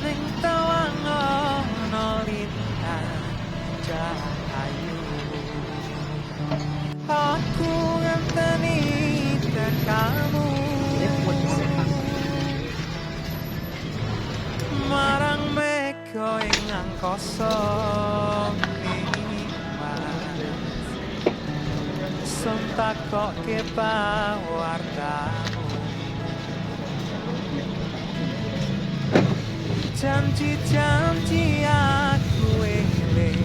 ning tawang ana lintang cahayu. Aku ngenteni tekamu marang meko ing angkasa sontak kok kepawartamu janji-janji aku eling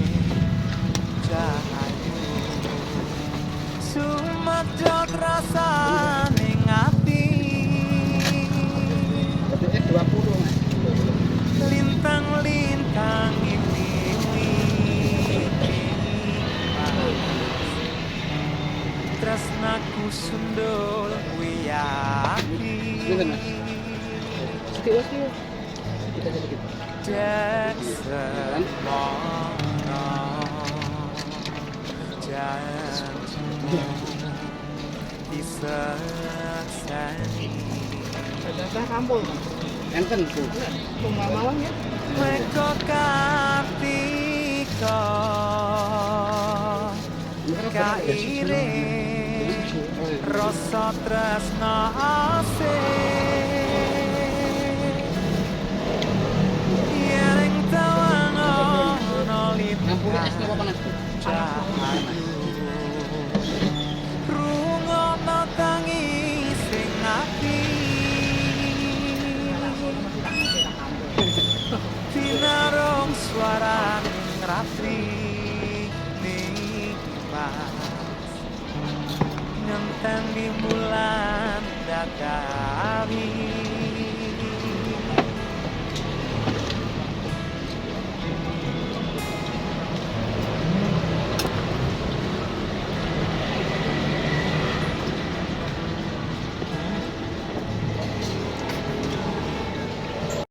cahayu sumedhot rasane ati lintang-lintang ini tresnaku sundul wiyati dek semono janjimu disekseni Ada kampung. Enten Bu. Rumah malam ya. meko kartika kairing rasa tresna asih yen tawang ana lintang cahayu rungokno tangising ati tinarung swaraning ratri ngenteni bulan dadari